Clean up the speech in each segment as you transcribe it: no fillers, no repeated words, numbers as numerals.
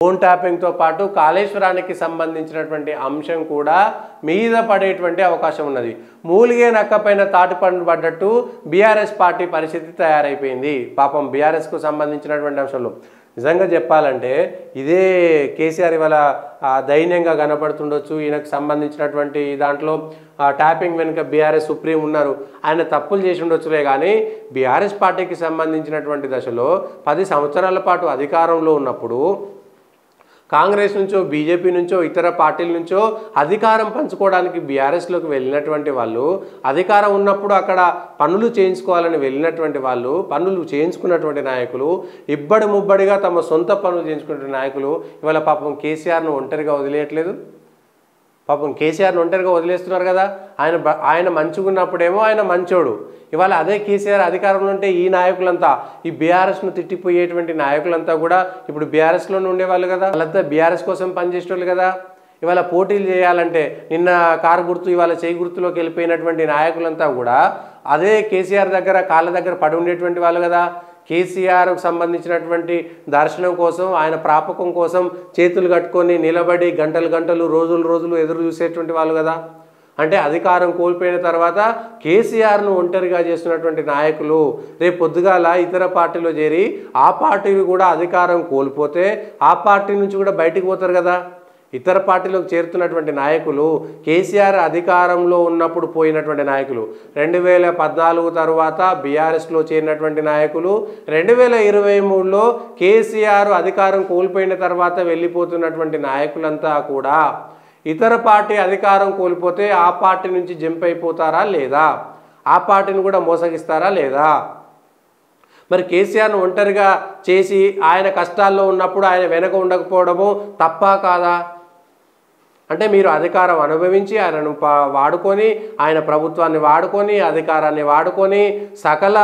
Phone ట్యాపింగ్తో పాటు కాళేశ్వరానికి సంబంధించినటువంటి అంశం కూడా మీద పడేటువంటి అవకాశం ఉన్నది. మూలిగే నక్కపైన తాటిపండు పడ్డట్టు బీఆర్ఎస్ పార్టీ పరిస్థితి తయారైపోయింది. పాపం బీఆర్ఎస్కు సంబంధించినటువంటి అంశంలో నిజంగా చెప్పాలంటే ఇదే కేసీఆర్ ఇవాళ దైన్యంగా కనపడుతుండొచ్చు. ఈయనకు సంబంధించినటువంటి దాంట్లో ట్యాపింగ్ వెనుక బీఆర్ఎస్ సుప్రీం ఉన్నారు, ఆయన తప్పులు చేసి ఉండొచ్చులే. కానీ బీఆర్ఎస్ పార్టీకి సంబంధించినటువంటి దశలో 10 సంవత్సరాల పాటు అధికారంలో ఉన్నప్పుడు కాంగ్రెస్ నుంచో బీజేపీ నుంచో ఇతర పార్టీల నుంచో అధికారం పంచుకోవడానికి బీఆర్ఎస్లోకి వెళ్ళినటువంటి వాళ్ళు, అధికారం ఉన్నప్పుడు అక్కడ పనులు చేయించుకోవాలని వెళ్ళినటువంటి వాళ్ళు, పనులు చేయించుకున్నటువంటి నాయకులు, ఇబ్బడి ముబ్బడిగా తమ సొంత పనులు చేయించుకునే నాయకులు ఇవాళ పాపం కేసీఆర్ను ఒంటరిగా వదిలేయట్లేదు. పాపం కేసీఆర్ను ఒంటరిగా వదిలేస్తున్నారు కదా. ఆయన మంచుకున్నప్పుడేమో ఆయన మంచోడు, ఇవాళ అదే కేసీఆర్ అధికారంలో ఉంటే ఈ నాయకులంతా, ఈ బీఆర్ఎస్ను తిట్టిపోయేటువంటి నాయకులంతా కూడా ఇప్పుడు బీఆర్ఎస్లోనే ఉండేవాళ్ళు కదా. వాళ్ళంతా బీఆర్ఎస్ కోసం పనిచేసేవాళ్ళు కదా. ఇవాళ పోటీలు చేయాలంటే నిన్న కారు గుర్తు ఇవాళ చేయి గుర్తులోకి వెళ్ళిపోయినటువంటి నాయకులంతా కూడా అదే కేసీఆర్ దగ్గర కాళ్ళ దగ్గర పడి ఉండేటువంటి వాళ్ళు కదా. కేసీఆర్కు సంబంధించినటువంటి దర్శనం కోసం, ఆయన ప్రాపకం కోసం చేతులు కట్టుకొని నిలబడి గంటలు గంటలు రోజులు రోజులు ఎదురు చూసేటువంటి వాళ్ళు కదా. అంటే అధికారం కోల్పోయిన తర్వాత కేసీఆర్ను ఒంటరిగా చేస్తున్నటువంటి నాయకులు రేపు పొద్దుగాల ఇతర పార్టీలో చేరి ఆ పార్టీవి కూడా అధికారం కోల్పోతే ఆ పార్టీ నుంచి కూడా బయటికి పోతారు కదా. ఇతర పార్టీలోకి చేరుతున్నటువంటి నాయకులు కేసీఆర్ అధికారంలో ఉన్నప్పుడు పోయినటువంటి నాయకులు, 2014 తర్వాత బీఆర్ఎస్లో చేరినటువంటి నాయకులు, 2023లో కేసీఆర్ అధికారం కోల్పోయిన తర్వాత వెళ్ళిపోతున్నటువంటి నాయకులంతా కూడా ఇతర పార్టీ అధికారం కోల్పోతే ఆ పార్టీ నుంచి జంప్ అయిపోతారా లేదా, ఆ పార్టీని కూడా మోసగిస్తారా లేదా? మరి కేసీఆర్ను ఒంటరిగా చేసి ఆయన కష్టాల్లో ఉన్నప్పుడు ఆయన వెనక ఉండకపోవడము తప్పా కాదా? అంటే మీరు అధికారం అనుభవించి ఆయనను వాడుకొని, ఆయన ప్రభుత్వాన్ని వాడుకొని, అధికారాన్ని వాడుకొని, సకల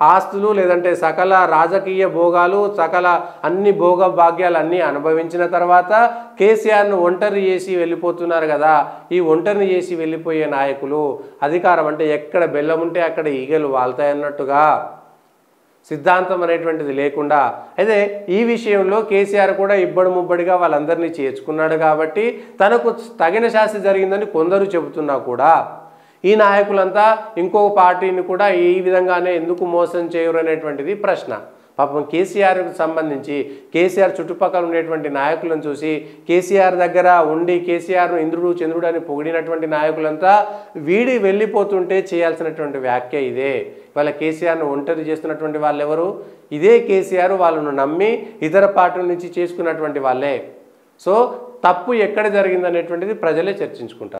ఆస్తులు లేదంటే సకల రాజకీయ భోగాలు, సకల అన్ని భోగ భాగ్యాలన్నీ అనుభవించిన తర్వాత కేసీఆర్ను ఒంటరి చేసి వెళ్ళిపోతున్నారు కదా. ఈ ఒంటరిని చేసి వెళ్ళిపోయే నాయకులు అధికారం అంటే ఎక్కడ బెల్లం ఉంటే అక్కడ ఈగలు వాళ్తాయన్నట్టుగా సిద్ధాంతం అనేటువంటిది లేకుండా, అయితే ఈ విషయంలో కేసీఆర్ కూడా ఇబ్బడి ముబ్బడిగా వాళ్ళందరినీ చేర్చుకున్నాడు కాబట్టి తనకు తగిన శాస్తి జరిగిందని కొందరు చెబుతున్నా కూడా ఈ నాయకులంతా ఇంకో పార్టీని కూడా ఈ విధంగానే ఎందుకు మోసం చేయరు అనేటువంటిది ప్రశ్న. పాపం కేసీఆర్కు సంబంధించి కేసీఆర్ చుట్టుపక్కల ఉండేటువంటి నాయకులను చూసి కేసీఆర్ దగ్గర ఉండి కేసీఆర్ను ఇంద్రుడు చంద్రుడు అని పొగిడినటువంటి నాయకులంతా వీడి వెళ్ళిపోతుంటే చేయాల్సినటువంటి వ్యాఖ్య ఇదే. వాళ్ళ కేసీఆర్ను ఒంటరి చేస్తున్నటువంటి వాళ్ళు ఎవరు? ఇదే కేసీఆర్ వాళ్ళను నమ్మి ఇతర పార్టీల నుంచి చేసుకున్నటువంటి వాళ్ళే. సో తప్పు ఎక్కడ జరిగిందనేటువంటిది ప్రజలే చర్చించుకుంటారు.